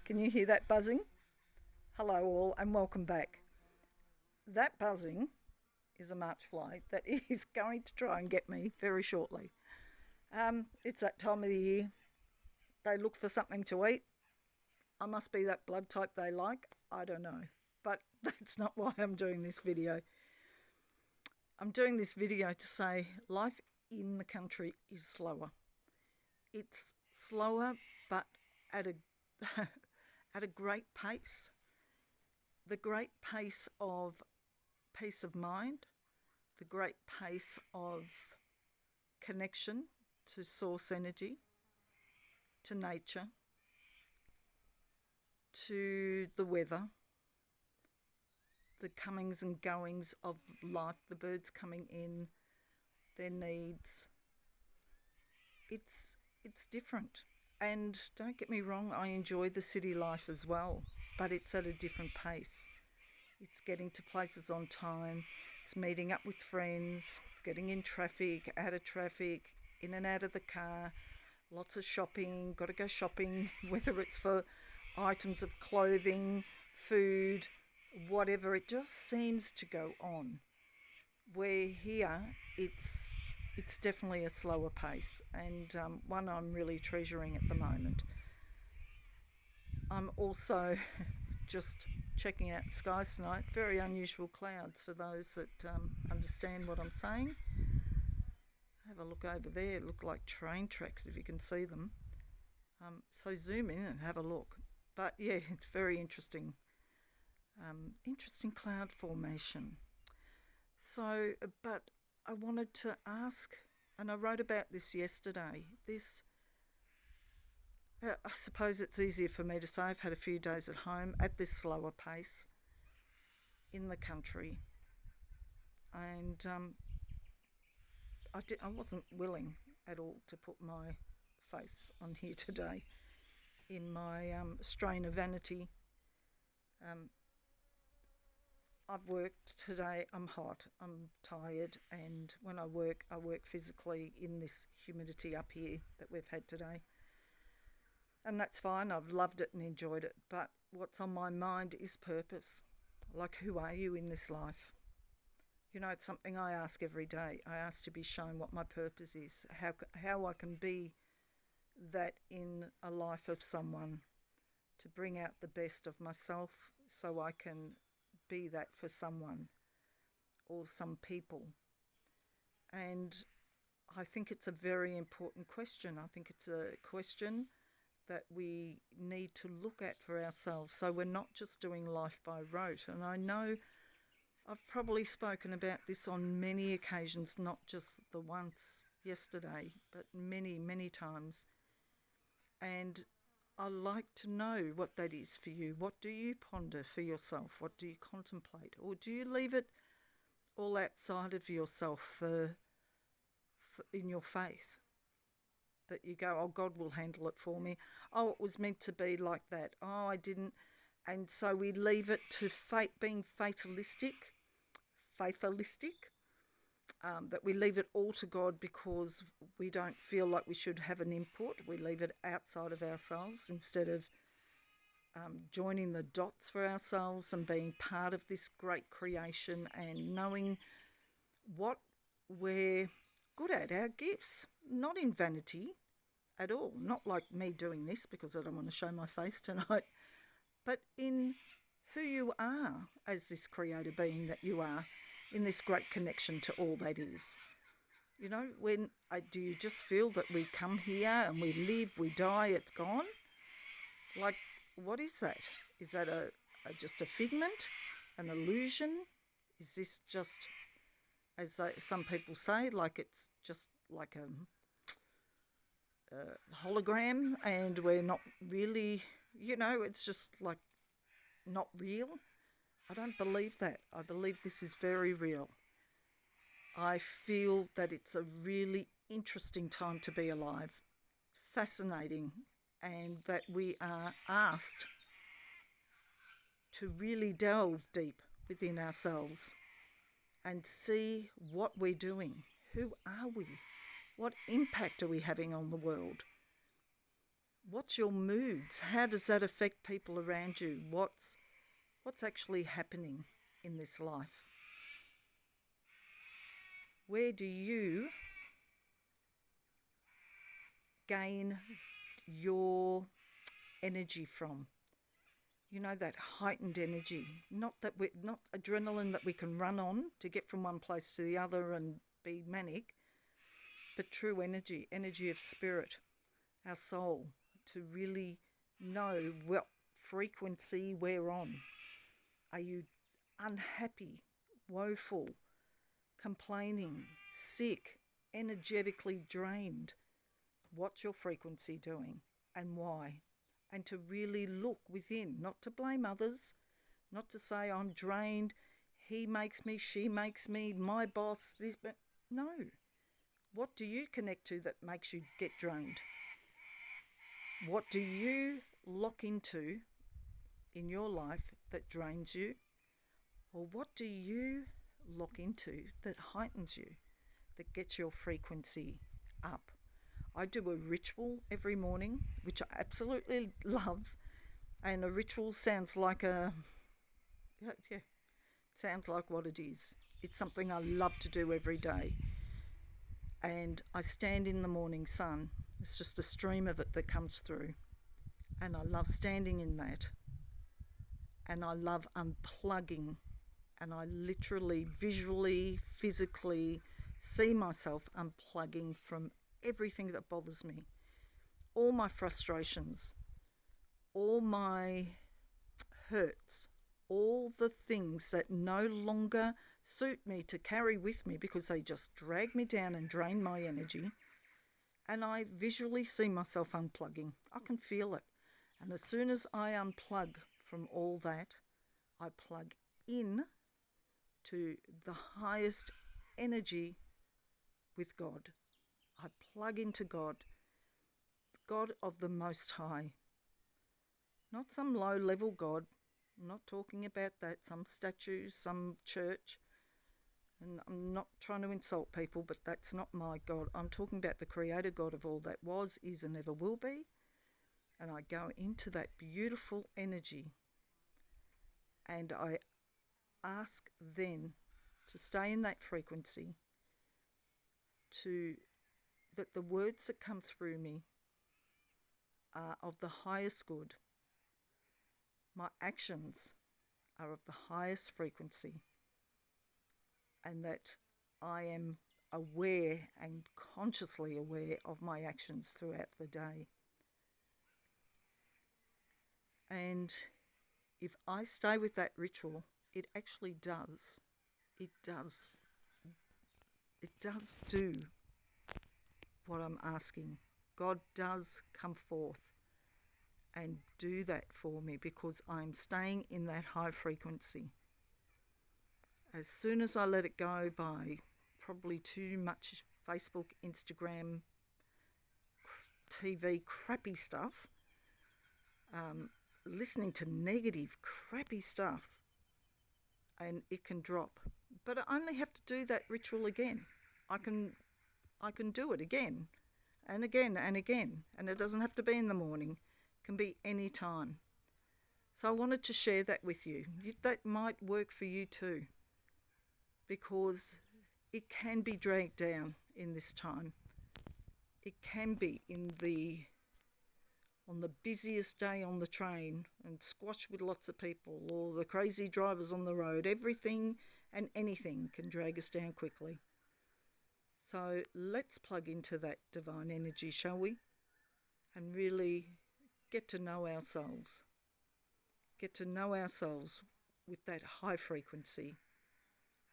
Can you hear that buzzing? Hello, all, and welcome back. That buzzing is a March fly that is going to try and get me very shortly. It's that time of the year. They look for something to eat. I must be that blood type they like. I don't know. But that's not why I'm doing this video. I'm doing this video to say life in the country is slower. It's slower, but at a at a great pace. The great pace of peace of mind, the great pace of connection to source energy, to nature, to the weather, the comings and goings of life, the birds coming in, their needs. It's different. And don't get me wrong, I enjoy the city life as well, but it's at a different pace. It's getting to places on time, it's meeting up with friends, getting in traffic, out of traffic, in and out of the car, lots of shopping, got to go shopping, whether it's for items of clothing, food, whatever. It just seems to go on. Where here, it's definitely a slower pace, and one I'm really treasuring at the moment. I'm also just checking out skies tonight. Very unusual clouds for those that understand what I'm saying. Have a look over there. Look like train tracks if you can see them. So zoom in and have a look. But yeah, it's very interesting. Interesting cloud formation. So, but I wanted to ask, and I wrote about this yesterday. I suppose it's easier for me to say. I've had a few days at home at this slower pace in the country, and I wasn't willing at all to put my face on here today in my strain of vanity. I've worked today, I'm hot, I'm tired, and when I work physically in this humidity up here that we've had today. And that's fine, I've loved it and enjoyed it, but what's on my mind is purpose. Like, who are you in this life? You know, it's something I ask every day. I ask to be shown what my purpose is, how I can be that in a life of someone, to bring out the best of myself so I can be that for someone or some people. And I think it's a very important question. I think it's a question that we need to look at for ourselves, so we're not just doing life by rote. And I know I've probably spoken about this on many occasions, not just the once yesterday, but many, many times. And I like to know what that is for you. What do you ponder for yourself? What do you contemplate? Or do you leave it all outside of yourself for in your faith? That you go, oh, God will handle it for me. Oh, it was meant to be like that. Oh, I didn't. And so we leave it to fate, being fatalistic, that we leave it all to God because we don't feel like we should have an input. We leave it outside of ourselves instead of joining the dots for ourselves and being part of this great creation and knowing what we're good at, our gifts, not in vanity at all, not like me doing this because I don't want to show my face tonight, but in who you are as this creator being that you are, in this great connection to all that is. You know, do you just feel that we come here and we live, we die, it's gone? Like, what is that? Is that just a figment, an illusion? Is this just, as some people say, like it's just like a hologram and we're not really, it's just like not real? I don't believe that. I believe this is very real. I feel that it's a really interesting time to be alive, fascinating, and that we are asked to really delve deep within ourselves and see what we're doing. Who are we? What impact are we having on the world? What's your moods? How does that affect people around you? What's actually happening in this life? Where do you gain your energy from? You know, that heightened energy, not adrenaline that we can run on to get from one place to the other and be manic, but true energy of spirit, our soul, to really know what frequency we're on. Are you unhappy, woeful, complaining, sick, energetically drained? What's your frequency doing and why? And to really look within, not to blame others, not to say I'm drained, he makes me, she makes me, my boss, this, but no. What do you connect to that makes you get drained? What do you lock into in your life that drains you? Or what do you lock into that heightens you, that gets your frequency up? I do a ritual every morning, which I absolutely love. And a ritual sounds like sounds like what it is. It's something I love to do every day. And I stand in the morning sun. It's just a stream of it that comes through. And I love standing in that. And I love unplugging. And I literally, visually, physically see myself unplugging from everything that bothers me, all my frustrations, all my hurts, all the things that no longer suit me to carry with me because they just drag me down and drain my energy. And I visually see myself unplugging. I can feel it. And as soon as I unplug from all that, I plug in to the highest energy with God. I plug into God, God of the Most High. Not some low-level God. I'm not talking about that, some statue, some church. And I'm not trying to insult people, but that's not my God. I'm talking about the Creator God of all that was, is, and ever will be. And I go into that beautiful energy. And I ask then to stay in that frequency, that the words that come through me are of the highest good. My actions are of the highest frequency, and that I am aware and consciously aware of my actions throughout the day. And if I stay with that ritual, it actually does. It does do what I'm asking. God does come forth and do that for me because I'm staying in that high frequency. As soon as I let it go by probably too much Facebook, Instagram, TV, crappy stuff, listening to negative, crappy stuff, and it can drop. But I only have to do that ritual again. I can do it again and again and again, and it doesn't have to be in the morning. It can be any time. So I wanted to share that with you. That might work for you too, because it can be dragged down in this time. It can be on the busiest day on the train and squashed with lots of people, or the crazy drivers on the road. Everything and anything can drag us down quickly. So let's plug into that divine energy, shall we? And really get to know ourselves. Get to know ourselves with that high frequency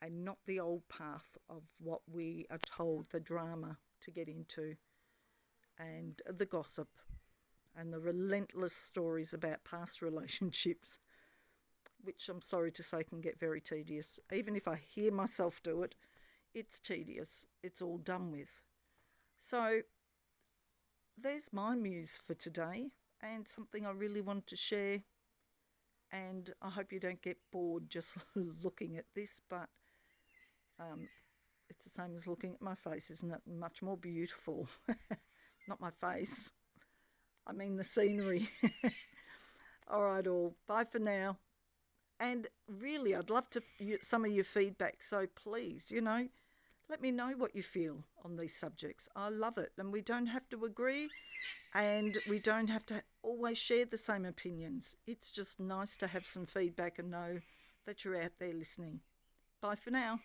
and not the old path of what we are told, the drama to get into and the gossip and the relentless stories about past relationships, which I'm sorry to say can get very tedious. Even if I hear myself do it, it's tedious. It's all done with. So there's my muse for today, and something I really wanted to share. And I hope you don't get bored just looking at this, but it's the same as looking at my face, isn't it? Much more beautiful. Not my face, I mean the scenery. All right, all. Bye for now. And really, I'd love to some of your feedback. So please, let me know what you feel on these subjects. I love it. And we don't have to agree and we don't have to always share the same opinions. It's just nice to have some feedback and know that you're out there listening. Bye for now.